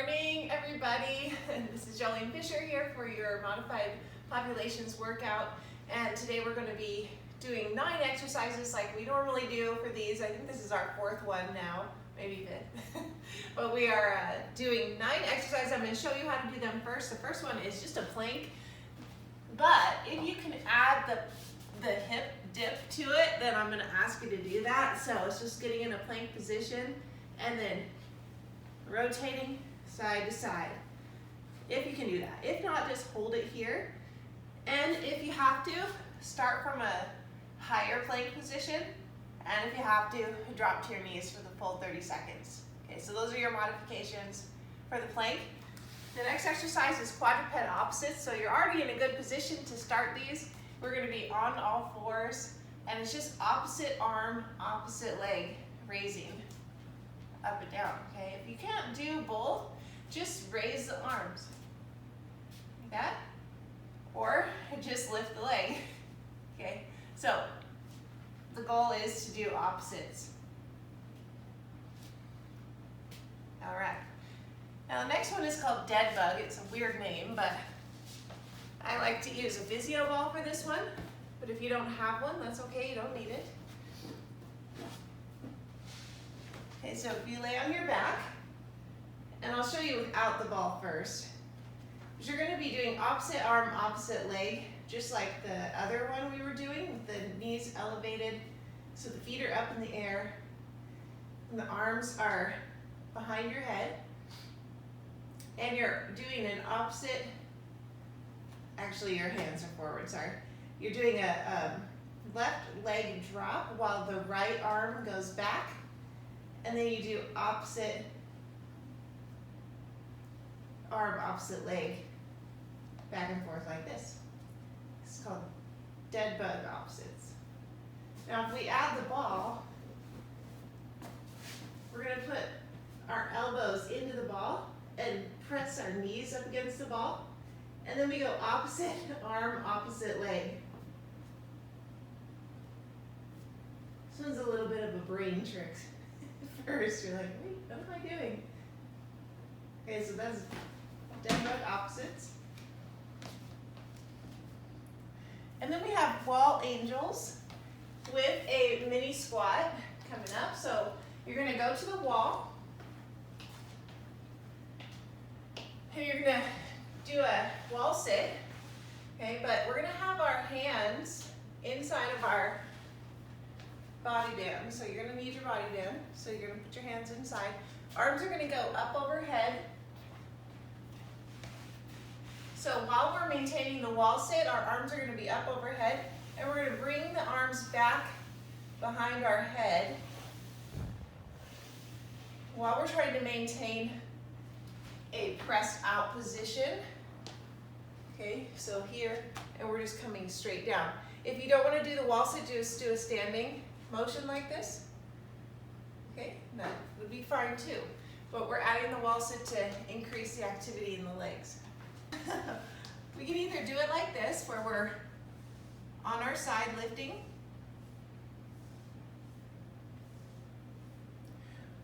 Morning, everybody. This is Jolene Fisher here for your modified populations workout, and today we're going to be doing 9 exercises like we normally do for these. I think this is our 4th one now, maybe 5th. But we are doing 9 exercises. I'm going to show you how to do them first. The first one is just a plank, but if you can add the hip dip to it, then I'm going to ask you to do that. So it's just getting in a plank position and then rotating side to side, if you can do that. If not, just hold it here. And if you have to, start from a higher plank position. And if you have to, drop to your knees for the full 30 seconds. Okay, so those are your modifications for the plank. The next exercise is quadruped opposites. So you're already in a good position to start these. We're going to be on all fours, and it's just opposite arm, opposite leg raising up and down. Okay, if you can't do both, just raise the arms like that, or just lift the leg. Okay, so the goal is to do opposites. All right, now the next one is called dead bug. It's a weird name, but I like to use a physio ball for this one, but if you don't have one, that's okay, you don't need it. Okay, so if you lay on your back, and I'll show you without the ball first. But you're going to be doing opposite arm, opposite leg, just like the other one we were doing, with the knees elevated. So the feet are up in the air, and the arms are behind your head. And you're doing an opposite, actually your hands are forward, sorry. You're doing a left leg drop while the right arm goes back. And then you do opposite arm, opposite leg, back and forth like this. It's called dead bug opposites. Now if we add the ball, we're going to put our elbows into the ball and press our knees up against the ball. And then we go opposite arm, opposite leg. This one's a little bit of a brain trick. First, you're like, wait, what am I doing? Okay, so that's dead bug opposites. And then we have wall angels with a mini squat coming up. So you're going to go to the wall, and you're going to do a wall sit. Okay, but we're going to have our hands inside of our body band. So you're going to need your body band. So you're going to put your hands inside. Arms are going to go up overhead. So while we're maintaining the wall sit, our arms are going to be up overhead, and we're going to bring the arms back behind our head while we're trying to maintain a pressed out position. Okay, so here, and we're just coming straight down. If you don't want to do the wall sit, just do a standing motion like this. Okay, that would be fine too. But we're adding the wall sit to increase the activity in the legs. We can either do it like this, where we're on our side lifting,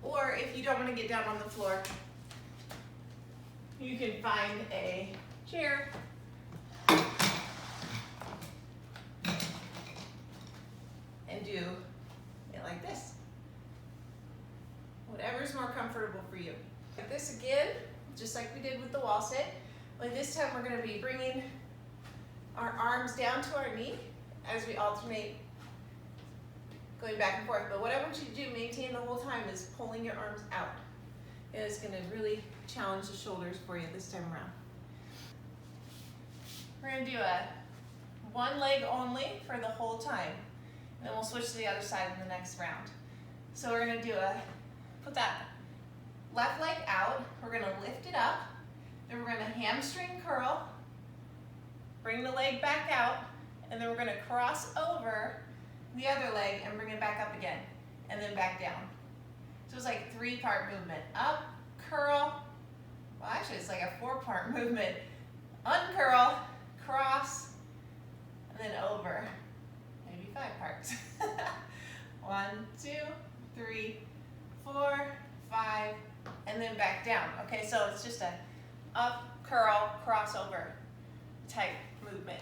or if you don't want to get down on the floor, you can find a chair and do it like this. Whatever's more comfortable for you. Like this again, just like we did with the wall sit. Like this time we're going to be bringing our arms down to our knee as we alternate going back and forth. But whatever you do, maintain the whole time is pulling your arms out. It is going to really challenge the shoulders for you this time around. We're going to do a one leg only for the whole time. And then we'll switch to the other side in the next round. So we're going to do put that left leg out. We're going to lift it up. Then we're going to hamstring curl, bring the leg back out, and then we're going to cross over the other leg and bring it back up again, and then back down. So it's like 3-part movement. Up, curl, well actually it's like a 4-part movement. Uncurl, cross, and then over. Maybe 5 parts. 1, 2, 3, 4, 5, and then then back down. Okay, so it's just a up, curl, crossover type movement.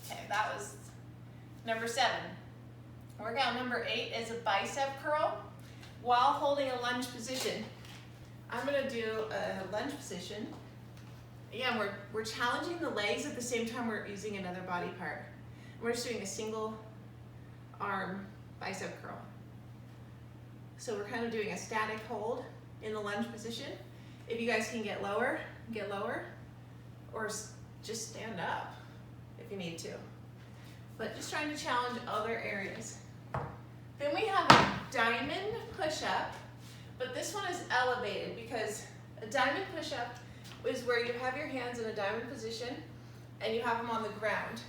Okay, that was number 7. Workout number 8 is a bicep curl while holding a lunge position. I'm gonna do a lunge position. Again, we're challenging the legs at the same time we're using another body part. We're just doing a single arm bicep curl. So we're kind of doing a static hold in the lunge position. If you guys can get lower, or just stand up if you need to. But just trying to challenge other areas. Then we have a diamond push-up, but this one is elevated because a diamond push-up is where you have your hands in a diamond position and you have them on the ground.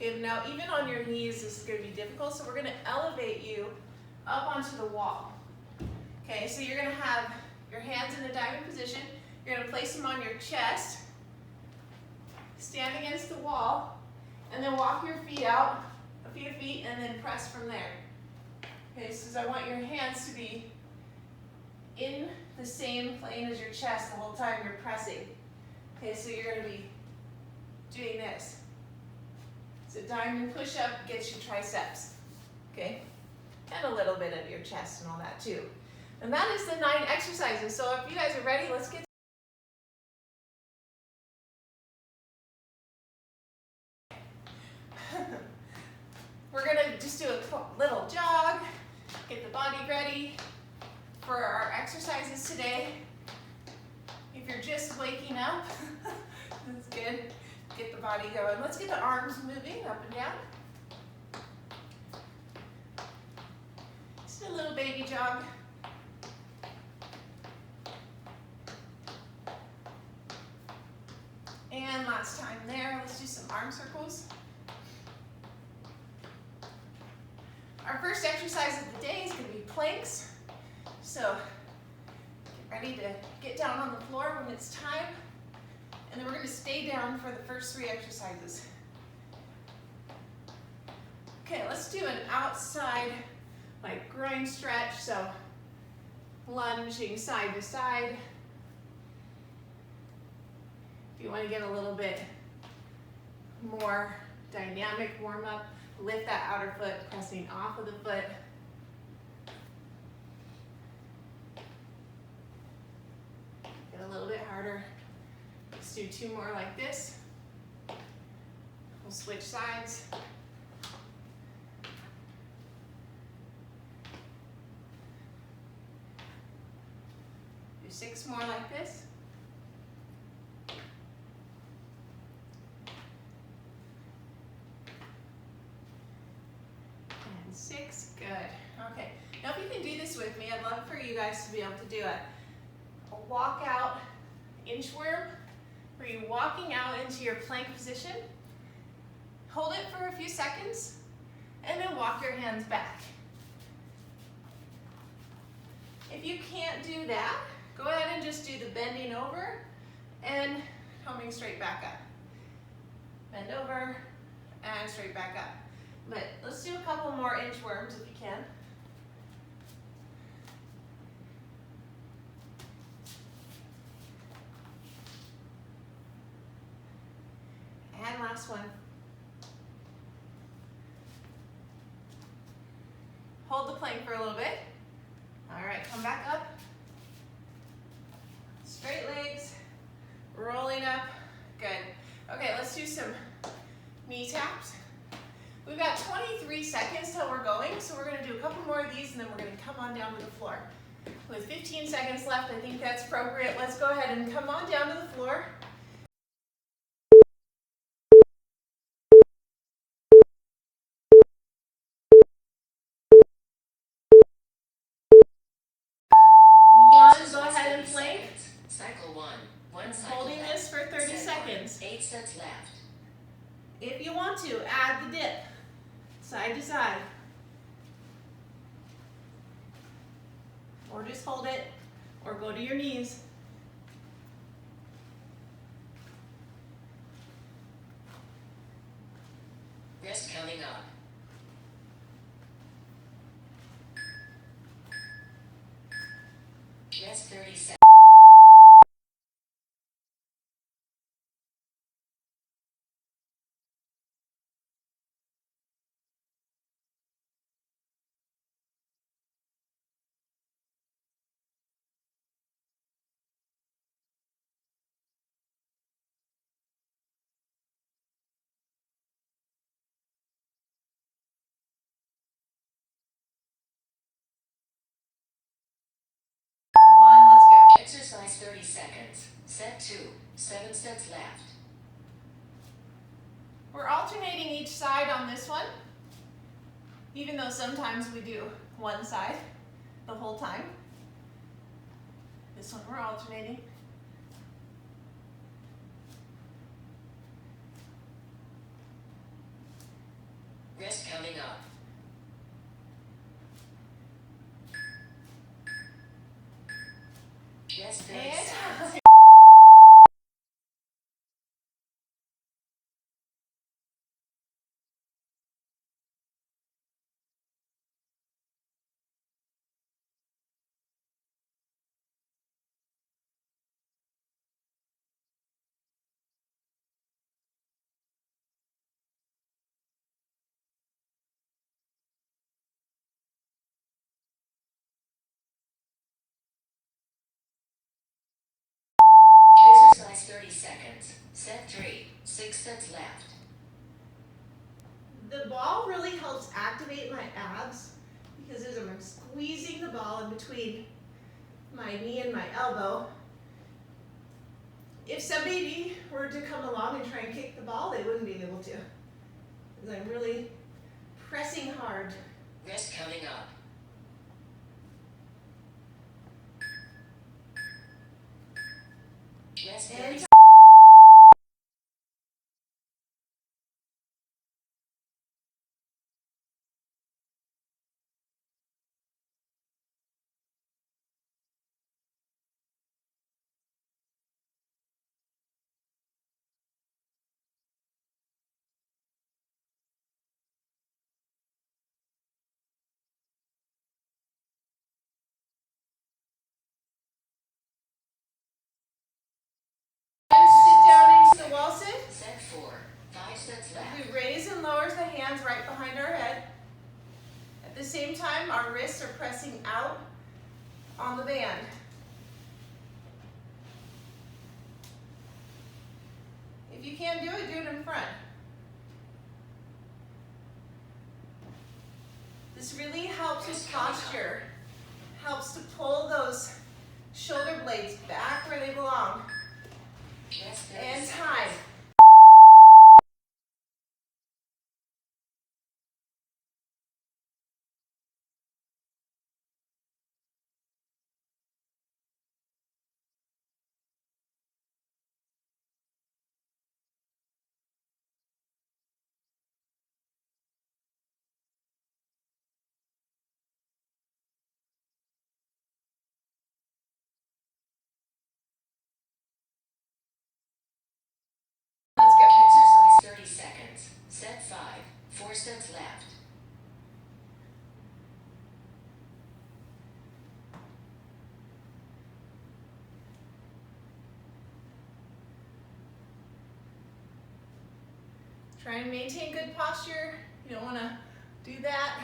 And now even on your knees, this is going to be difficult, so we're going to elevate you up onto the wall. Okay, so you're going to have your hands in a diamond position. You're going to place them on your chest, stand against the wall, and then walk your feet out, a few feet, and then press from there. Okay, so I want your hands to be in the same plane as your chest the whole time you're pressing. Okay, so you're going to be doing this. So diamond push-up gets you triceps, okay? And a little bit of your chest and all that too. And that is the 9 exercises. So if you guys are ready, let's get we're gonna just do a little jog, get the body ready for our exercises today. If you're just waking up, that's good. Get the body going. Let's get the arms moving up and down. Just a little baby jog. And last time there, let's do some arm circles. Our first exercise of the day is going to be planks. So get ready to get down on the floor when it's time. And then we're going to stay down for the first 3 exercises. Okay, let's do an outside like groin stretch. So lunging side to side. If you want to get a little bit more dynamic warm up, lift that outer foot, pressing off of the foot. Get a little bit harder. Let's do 2 more like this. We'll switch sides. Do 6 more like this. And 6, good. Okay, now if you can do this with me, I'd love for you guys to be able to do a walk-out inchworm, where you're walking out into your plank position, hold it for a few seconds, and then walk your hands back. If you can't do that, go ahead and just do the bending over and coming straight back up. Bend over and straight back up. But let's do a couple more inchworms if you can. And last one. Hold the plank for a little bit. All right, come back up. Straight legs, rolling up. Good. Okay, let's do some knee taps. We've got 23 seconds till we're going, so we're going to do a couple more of these and then we're going to come on down to the floor. With 15 seconds left, I think that's appropriate. Let's go ahead and come on down to the floor. Go ahead and plank. Cycle 1 cycle Holding left. this for 30 seconds. 8 sets left. If you want to, add the dip, side to side. Or just hold it, or go to your knees. Rest coming up. Rest 30 seconds. 30 seconds. Set 2. 7 sets left. We're alternating each side on this one, even though sometimes we do one side the whole time. This one we're alternating. Rest coming up. Rest 30 seconds. And Exercise 30 seconds. Set 3. 6 sets left. the ball really helps activate my abs because as I'm squeezing the ball in between my knee and my elbow, if somebody were to come along and try and kick the ball, they wouldn't be able to. Because I'm really pressing hard. Rest coming up. Rest 30 And seconds. sit down into the wall sit. Set 4. 5 sets left. We raise and lower the hands right behind our head. At the same time, our wrists are pressing out on the band. If you can't do it in front. This really helps with posture. Helps to pull those shoulder blades back where they belong. Rest 30 And seconds. time. Let's go. Exercise 30 seconds. Set 5. 4 sets left. Try and maintain good posture. You don't want to do that.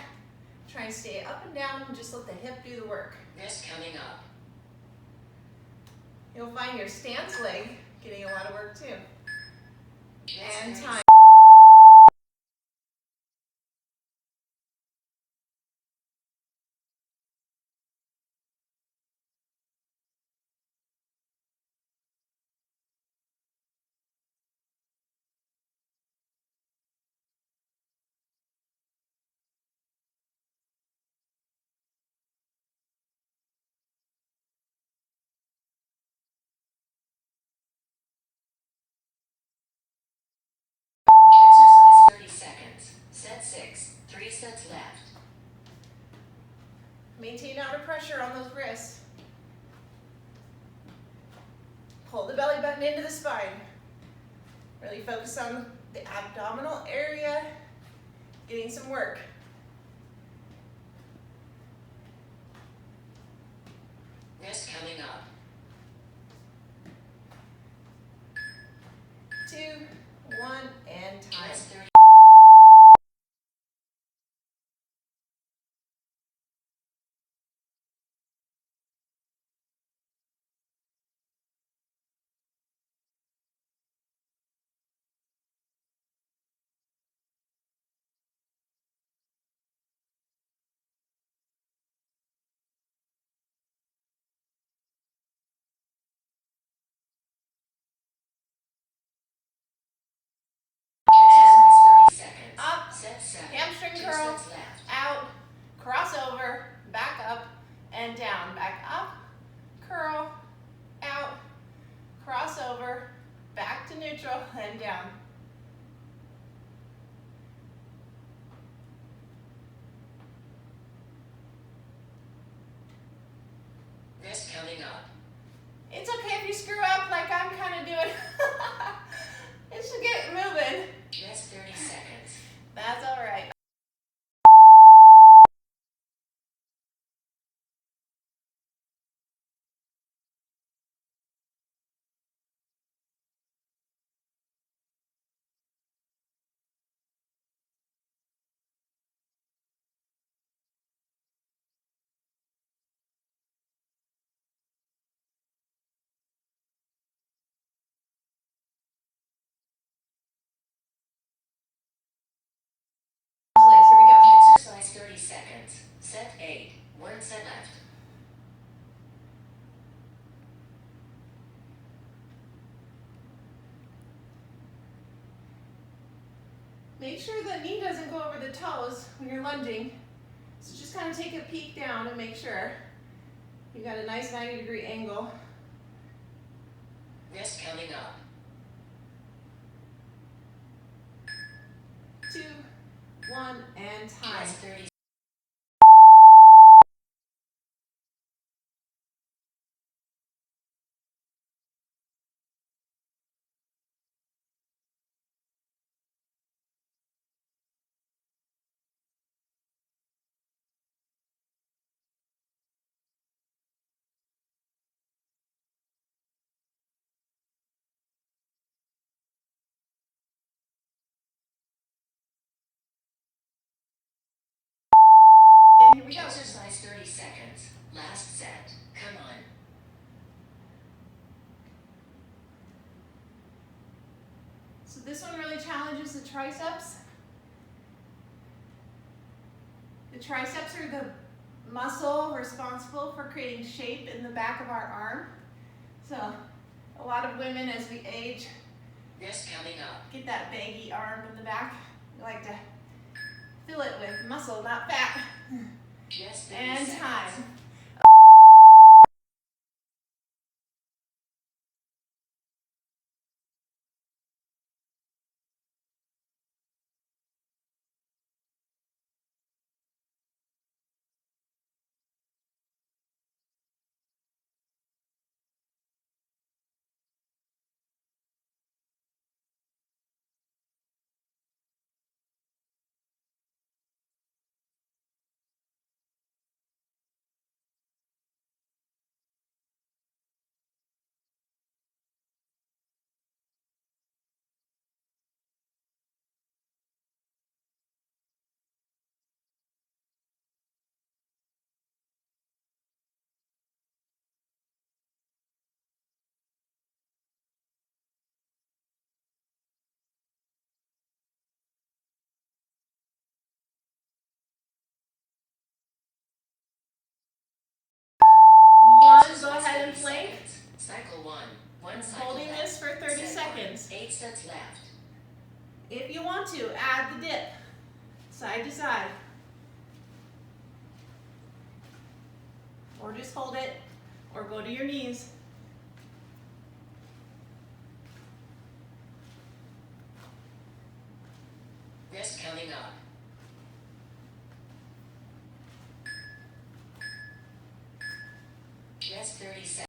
Try and stay up and down and just let the hip do the work. Rest coming up. You'll find your stance leg getting a lot of work too. Rest And 30 time. Exercise 30 seconds. Set 6. 3 sets left. Maintain outer pressure on those wrists. Pull the belly button into the spine. Really focus on the abdominal area, getting some work. Rest coming up. 2, 1, and time. Rest 30 screw up like I'm kind of doing, it should get moving. Just 30 seconds. That's all right. Legs, here we go. Exercise 30 seconds. Set 8. 1 set left. Make sure the knee doesn't go over the toes when you're lunging. So just kind of take a peek down and make sure you got a nice 90-degree angle. Rest counting up. 2, 1, and time. Just 30. And here we go. Exercise 30 seconds. Last set. Come on. So this one really challenges the triceps. The triceps are the muscle responsible for creating shape in the back of our arm. So a lot of women as we age Rest counting up. get that baggy arm in the back. We like to fill it with muscle, not fat. Just 30 And seconds. time. One, go Exercise ahead and 30 plank. seconds. Cycle 1. 1 cycle Holding left. this for 30 Set seconds. 1. 8 sets left. If you want to, add the dip, side to side. Or just hold it, or go to your knees. Rest counting up. Just 30 seconds.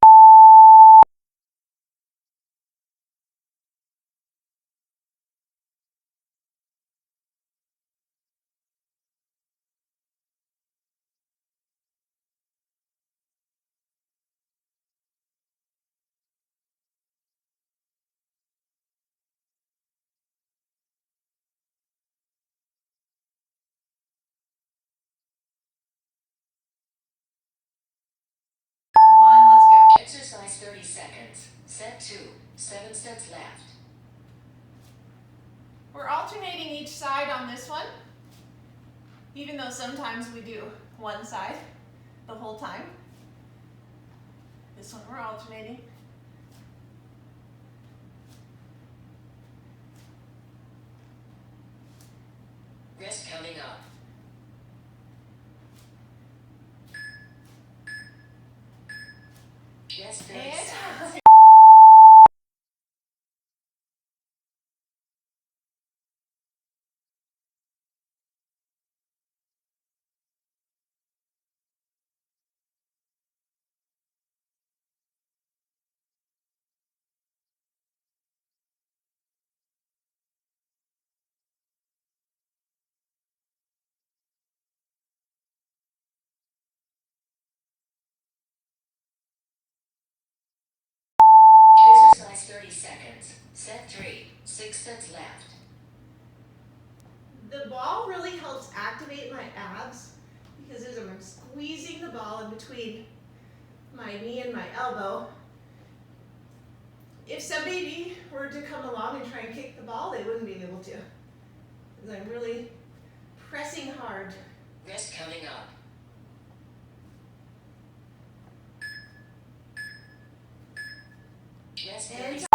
One, let's go. Exercise 30 seconds. Set 2. 7 sets left. We're alternating each side on this one, even though sometimes we do one side the whole time. This one we're alternating. Rest counting up. Just 30 And seconds. Set 3, 6 sets left. The ball really helps activate my abs because as I'm squeezing the ball in between my knee and my elbow, if somebody were to come along and try and kick the ball, they wouldn't be able to. Because I'm really pressing hard. Rest coming up. Rest 30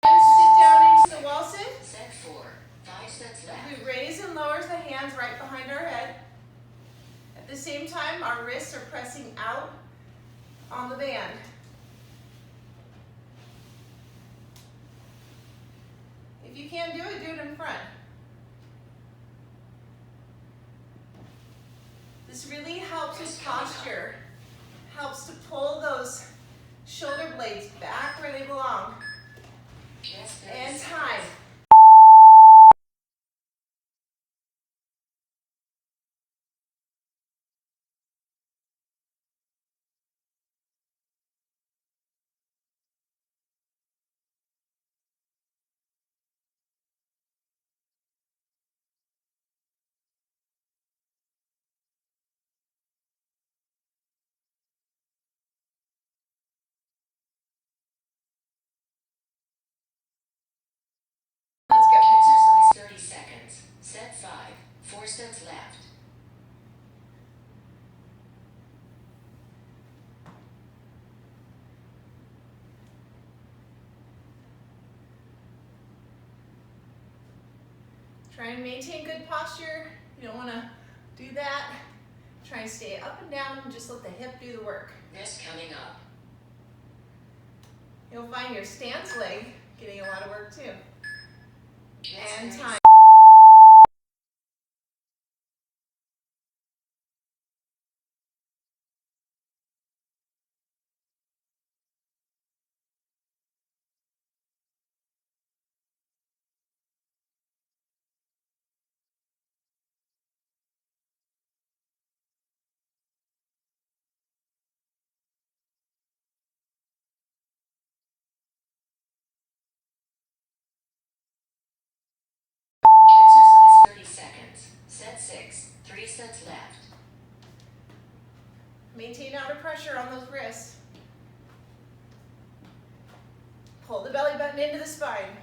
And sit down into the wall sit. Set 4, 5 sets left. We raise and lowers the hands right behind our head. At the same time, our wrists are pressing out on the band. If you can't do it in front. This really helps with posture. Helps to pull those shoulder blades back where they belong. Rest 30 And seconds. time. Let's go. Exercise 30 seconds. Set 5, 4 sets left. Try and maintain good posture. You don't want to do that. Try and stay up and down and just let the hip do the work. Rest coming up. You'll find your stance leg getting a lot of work too. Rest And 30 time. Exercise 30 seconds. Set 6, 3 sets left. Maintain outer pressure on those wrists. Pull the belly button into the spine.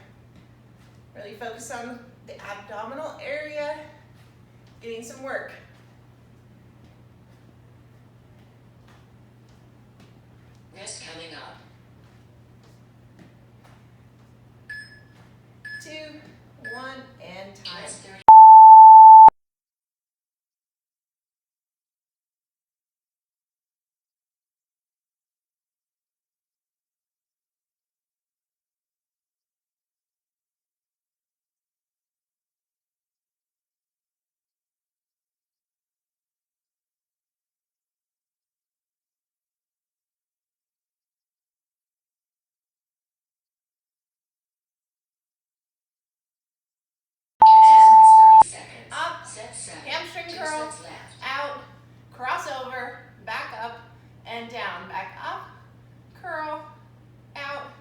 Really focus on the abdominal area, getting some work. Rest coming up. 2, 1, and time. Rest 30. Exercise 30 seconds. Up. Set 7, Hamstring 2 curl. sets left. Out, cross over, back up, and down. Back up, curl, out,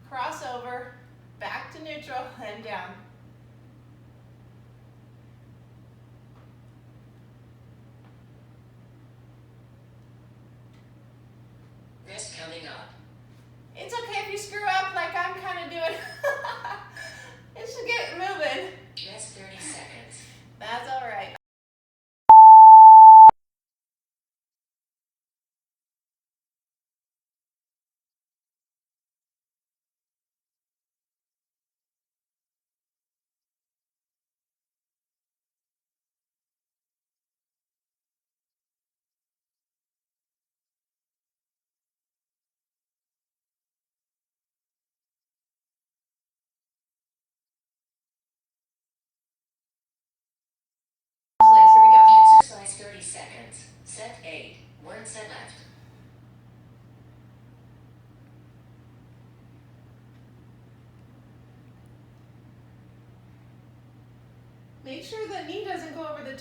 cross over, back to neutral, and down. Rest coming up. It's okay if you screw up like I'm kind of doing. It should get moving. Rest 30 seconds. That's all right.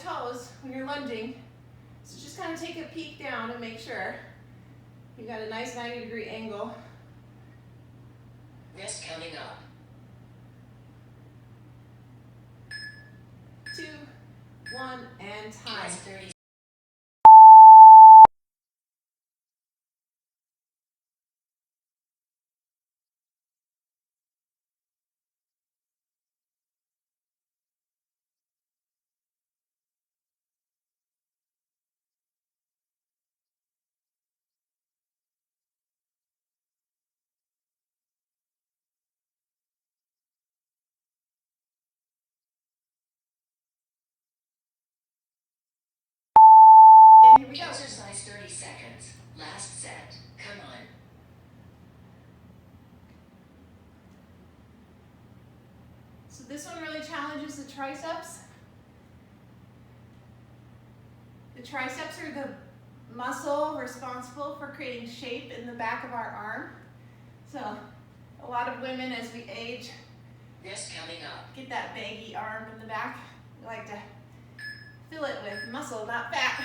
toes when you're lunging. So just kind of take a peek down and make sure you've got a nice 90-degree angle. Rest coming up. 2, 1, and time. Last 30. And here we go. Exercise 30 seconds. Last set. Come on. So this one really challenges the triceps. The triceps are the muscle responsible for creating shape in the back of our arm. So a lot of women as we age Rest coming up. get that baggy arm in the back. We like to fill it with muscle, not fat.